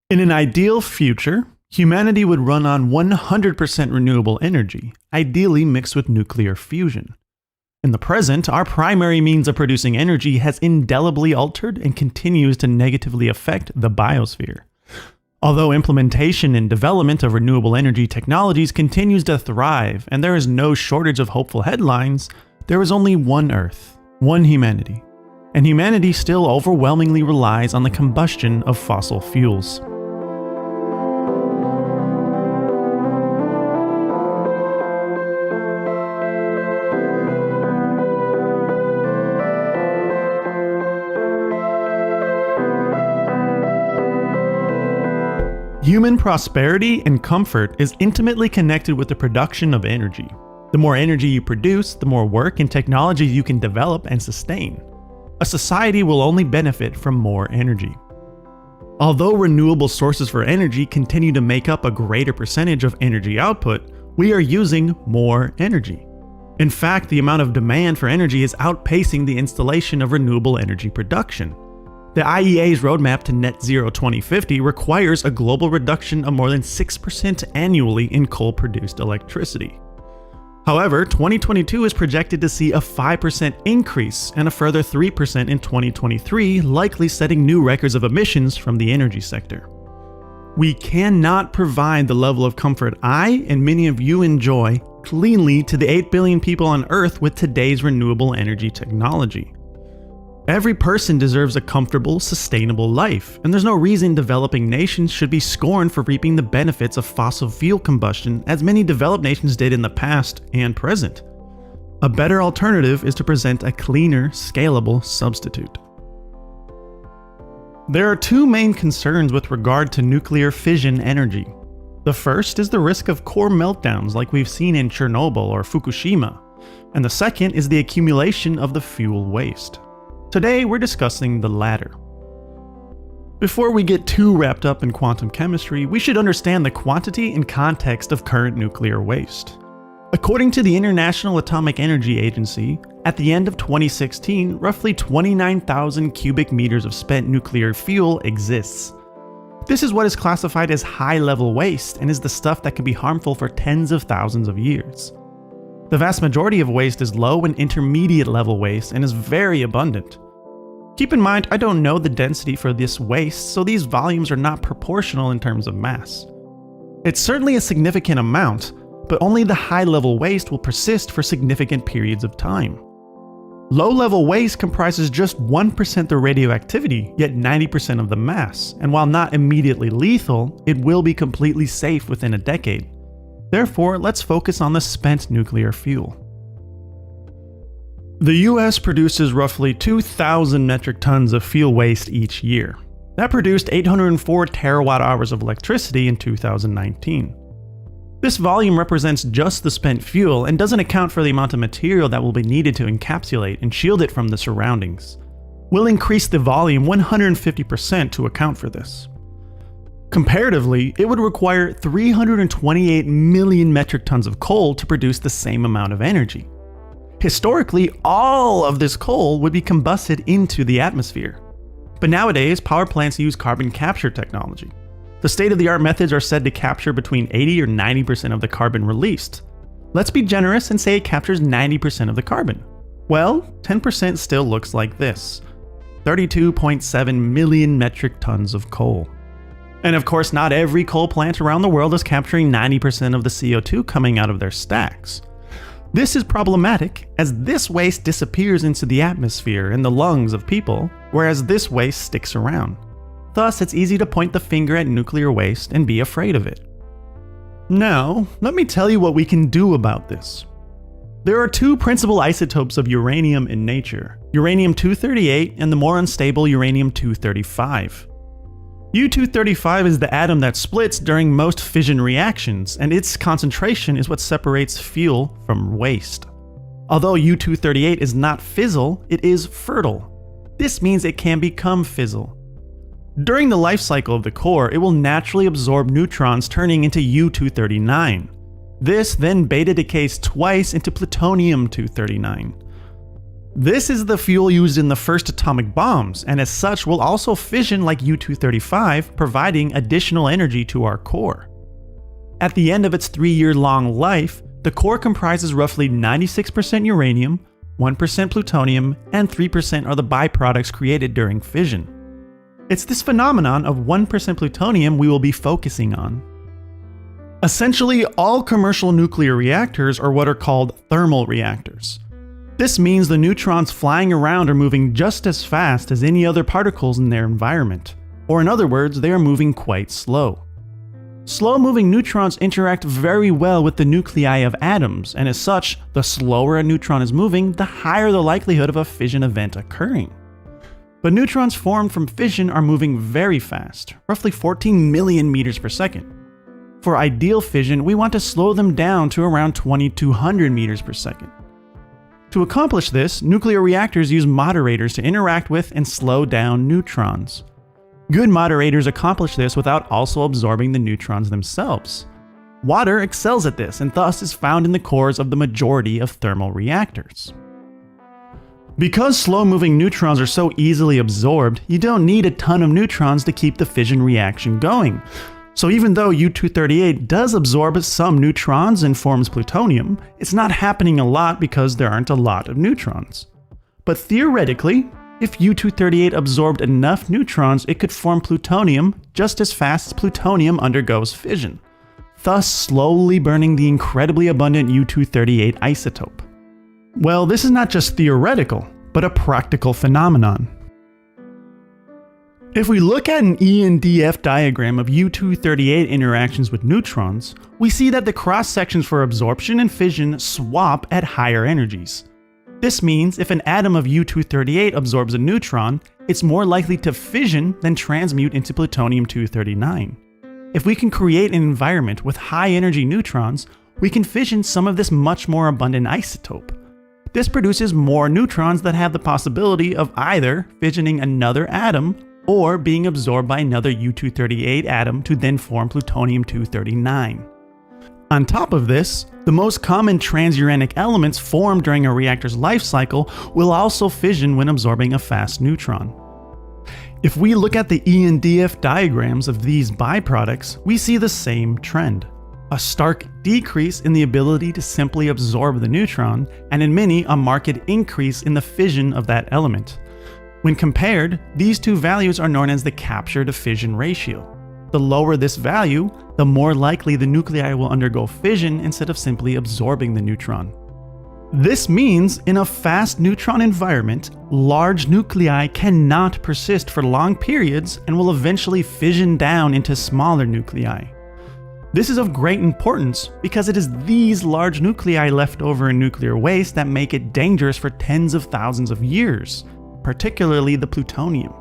In an ideal future, humanity would run on 100% renewable energy, ideally mixed with nuclear fusion. In the present, our primary means of producing energy has indelibly altered and continues to negatively affect the biosphere. Although implementation and development of renewable energy technologies continues to thrive and there is no shortage of hopeful headlines, there is only one Earth, one humanity, and humanity still overwhelmingly relies on the combustion of fossil fuels. Human prosperity and comfort is intimately connected with the production of energy. The more energy you produce, the more work and technology you can develop and sustain. A society will only benefit from more energy. Although renewable sources for energy continue to make up a greater percentage of energy output, we are using more energy. In fact, the amount of demand for energy is outpacing the installation of renewable energy production. The IEA's roadmap to net zero 2050 requires a global reduction of more than 6% annually in coal-produced electricity. However, 2022 is projected to see a 5% increase and a further 3% in 2023, likely setting new records of emissions from the energy sector. We cannot provide the level of comfort I and many of you enjoy cleanly to the 8 billion people on Earth with today's renewable energy technology. Every person deserves a comfortable, sustainable life, and there's no reason developing nations should be scorned for reaping the benefits of fossil fuel combustion as many developed nations did in the past and present. A better alternative is to present a cleaner, scalable substitute. There are two main concerns with regard to nuclear fission energy. The first is the risk of core meltdowns like we've seen in Chernobyl or Fukushima, and the second is the accumulation of the fuel waste. Today, we're discussing the latter. Before we get too wrapped up in quantum chemistry, we should understand the quantity and context of current nuclear waste. According to the International Atomic Energy Agency, at the end of 2016, roughly 29,000 cubic meters of spent nuclear fuel exists. This is what is classified as high-level waste and is the stuff that can be harmful for tens of thousands of years. The vast majority of waste is low and intermediate level waste and is very abundant. Keep in mind, I don't know the density for this waste, so these volumes are not proportional in terms of mass. It's certainly a significant amount, but only the high-level waste will persist for significant periods of time. Low-level waste comprises just 1% the radioactivity, yet 90% of the mass, and while not immediately lethal, it will be completely safe within a decade. Therefore, let's focus on the spent nuclear fuel. The US produces roughly 2,000 metric tons of fuel waste each year. That produced 804 terawatt hours of electricity in 2019. This volume represents just the spent fuel and doesn't account for the amount of material that will be needed to encapsulate and shield it from the surroundings. We'll increase the volume 150% to account for this. Comparatively, it would require 328 million metric tons of coal to produce the same amount of energy. Historically, all of this coal would be combusted into the atmosphere. But nowadays, power plants use carbon capture technology. The state-of-the-art methods are said to capture between 80 or 90% of the carbon released. Let's be generous and say it captures 90% of the carbon. Well, 10% still looks like this: 32.7 million metric tons of coal. And of course, not every coal plant around the world is capturing 90% of the CO2 coming out of their stacks. This is problematic, as this waste disappears into the atmosphere and the lungs of people, whereas this waste sticks around. Thus, it's easy to point the finger at nuclear waste and be afraid of it. Now, let me tell you what we can do about this. There are two principal isotopes of uranium in nature: uranium-238 and the more unstable uranium-235. U-235 is the atom that splits during most fission reactions, and its concentration is what separates fuel from waste. Although U-238 is not fissile, it is fertile. This means it can become fissile. During the life cycle of the core, it will naturally absorb neutrons turning into U-239. This then beta decays twice into plutonium-239. This is the fuel used in the first atomic bombs, and as such will also fission like U-235, providing additional energy to our core. At the end of its 3-year-long life, the core comprises roughly 96% uranium, 1% plutonium, and 3% are the byproducts created during fission. It's this phenomenon of 1% plutonium we will be focusing on. Essentially, all commercial nuclear reactors are what are called thermal reactors. This means the neutrons flying around are moving just as fast as any other particles in their environment, or in other words, they are moving quite slow. Slow-moving neutrons interact very well with the nuclei of atoms, and as such, the slower a neutron is moving, the higher the likelihood of a fission event occurring. But neutrons formed from fission are moving very fast, roughly 14 million meters per second. For ideal fission, we want to slow them down to around 2200 meters per second. To accomplish this, nuclear reactors use moderators to interact with and slow down neutrons. Good moderators accomplish this without also absorbing the neutrons themselves. Water excels at this and thus is found in the cores of the majority of thermal reactors. Because slow-moving neutrons are so easily absorbed, you don't need a ton of neutrons to keep the fission reaction going. So even though U-238 does absorb some neutrons and forms plutonium, it's not happening a lot because there aren't a lot of neutrons. But theoretically, if U-238 absorbed enough neutrons, it could form plutonium just as fast as plutonium undergoes fission, thus slowly burning the incredibly abundant U-238 isotope. Well, this is not just theoretical, but a practical phenomenon. If we look at an E and DF diagram of U-238 interactions with neutrons, we see that the cross-sections for absorption and fission swap at higher energies. This means if an atom of U-238 absorbs a neutron, it's more likely to fission than transmute into plutonium-239. If we can create an environment with high-energy neutrons, we can fission some of this much more abundant isotope. This produces more neutrons that have the possibility of either fissioning another atom or being absorbed by another U-238 atom to then form plutonium-239. On top of this, the most common transuranic elements formed during a reactor's life cycle will also fission when absorbing a fast neutron. If we look at the E and DF diagrams of these byproducts, we see the same trend. A stark decrease in the ability to simply absorb the neutron, and in many, a marked increase in the fission of that element. When compared, these two values are known as the capture to fission ratio. The lower this value, the more likely the nuclei will undergo fission instead of simply absorbing the neutron. This means in a fast neutron environment, large nuclei cannot persist for long periods and will eventually fission down into smaller nuclei. This is of great importance because it is these large nuclei left over in nuclear waste that make it dangerous for tens of thousands of years, particularly the plutonium.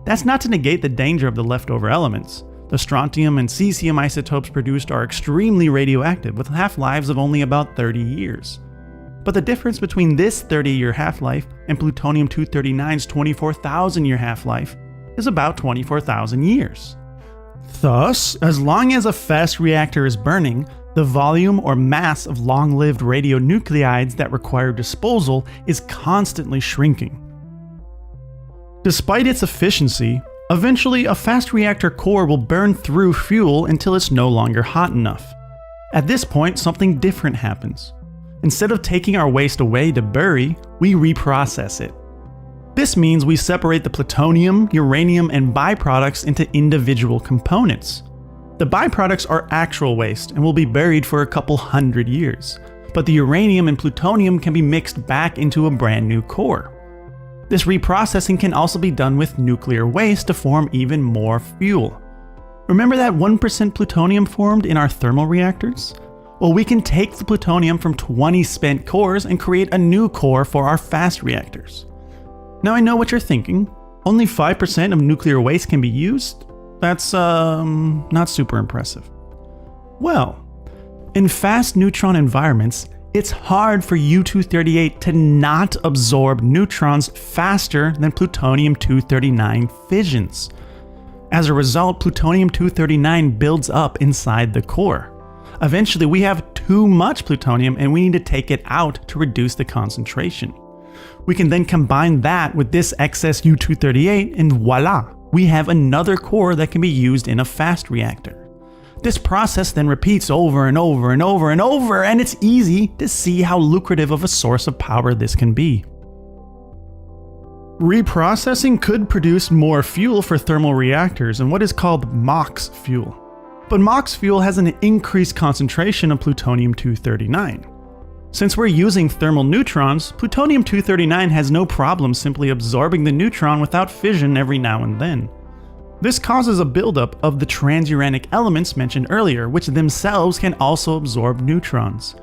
That's not to negate the danger of the leftover elements. The strontium and cesium isotopes produced are extremely radioactive with half-lives of only about 30 years. But the difference between this 30-year half-life and plutonium-239's 24,000-year half-life is about 24,000 years. Thus, as long as a fast reactor is burning, the volume or mass of long-lived radionuclides that require disposal is constantly shrinking. Despite its efficiency, eventually a fast reactor core will burn through fuel until it's no longer hot enough. At this point, something different happens. Instead of taking our waste away to bury, we reprocess it. This means we separate the plutonium, uranium, and byproducts into individual components. The byproducts are actual waste and will be buried for a couple hundred years, but the uranium and plutonium can be mixed back into a brand new core. This reprocessing can also be done with nuclear waste to form even more fuel. Remember that 1% plutonium formed in our thermal reactors? Well, we can take the plutonium from 20 spent cores and create a new core for our fast reactors. Now I know what you're thinking. Only 5% of nuclear waste can be used? That's not super impressive. Well, in fast neutron environments, it's hard for U-238 to not absorb neutrons faster than plutonium-239 fissions. As a result, plutonium-239 builds up inside the core. Eventually, we have too much plutonium and we need to take it out to reduce the concentration. We can then combine that with this excess U-238 and voila, we have another core that can be used in a fast reactor. This process then repeats over and over and over and over, and it's easy to see how lucrative of a source of power this can be. Reprocessing could produce more fuel for thermal reactors in what is called MOX fuel. But MOX fuel has an increased concentration of plutonium-239. Since we're using thermal neutrons, plutonium-239 has no problem simply absorbing the neutron without fission every now and then. This causes a buildup of the transuranic elements mentioned earlier, which themselves can also absorb neutrons.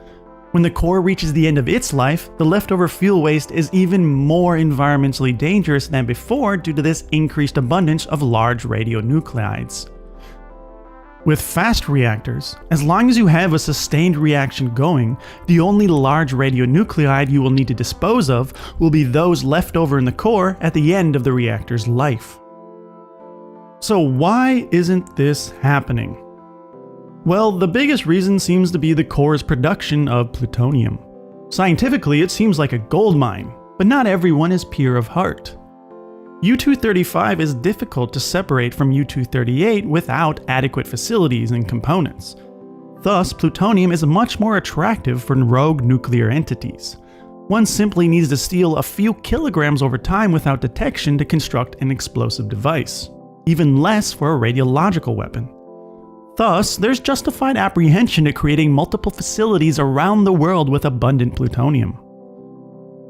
When the core reaches the end of its life, the leftover fuel waste is even more environmentally dangerous than before due to this increased abundance of large radionuclides. With fast reactors, as long as you have a sustained reaction going, the only large radionuclide you will need to dispose of will be those left over in the core at the end of the reactor's life. So why isn't this happening? Well, the biggest reason seems to be the core's production of plutonium. Scientifically, it seems like a gold mine, but not everyone is pure of heart. U-235 is difficult to separate from U-238 without adequate facilities and components. Thus, plutonium is much more attractive for rogue nuclear entities. One simply needs to steal a few kilograms over time without detection to construct an explosive device, even less for a radiological weapon. Thus, there's justified apprehension to creating multiple facilities around the world with abundant plutonium.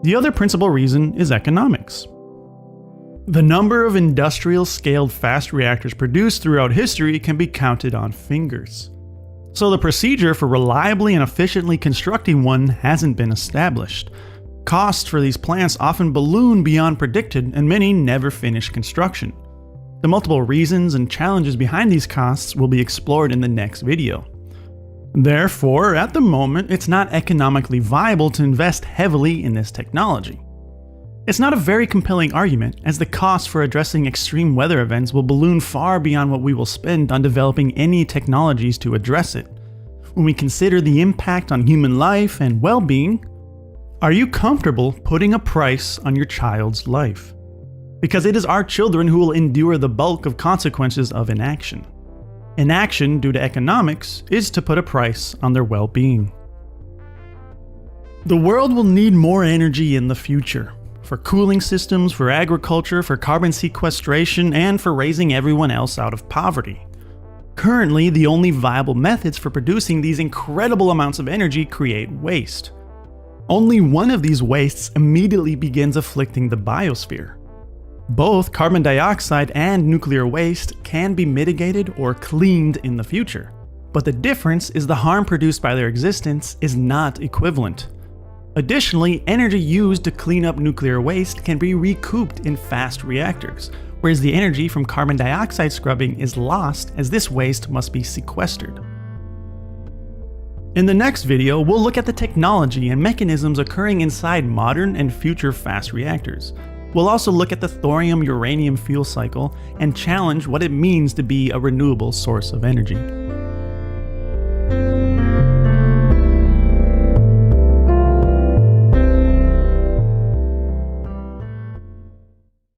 The other principal reason is economics. The number of industrial-scaled fast reactors produced throughout history can be counted on fingers. So the procedure for reliably and efficiently constructing one hasn't been established. Costs for these plants often balloon beyond predicted, and many never finish construction. The multiple reasons and challenges behind these costs will be explored in the next video. Therefore, at the moment, it's not economically viable to invest heavily in this technology. It's not a very compelling argument, as the cost for addressing extreme weather events will balloon far beyond what we will spend on developing any technologies to address it. When we consider the impact on human life and well-being, are you comfortable putting a price on your child's life? Because it is our children who will endure the bulk of consequences of inaction. Inaction due to economics is to put a price on their well-being. The world will need more energy in the future. For cooling systems, for agriculture, for carbon sequestration, and for raising everyone else out of poverty. Currently, the only viable methods for producing these incredible amounts of energy create waste. Only one of these wastes immediately begins afflicting the biosphere. Both carbon dioxide and nuclear waste can be mitigated or cleaned in the future, but the difference is the harm produced by their existence is not equivalent. Additionally, energy used to clean up nuclear waste can be recouped in fast reactors, whereas the energy from carbon dioxide scrubbing is lost as this waste must be sequestered. In the next video, we'll look at the technology and mechanisms occurring inside modern and future fast reactors. We'll also look at the thorium-uranium fuel cycle and challenge what it means to be a renewable source of energy.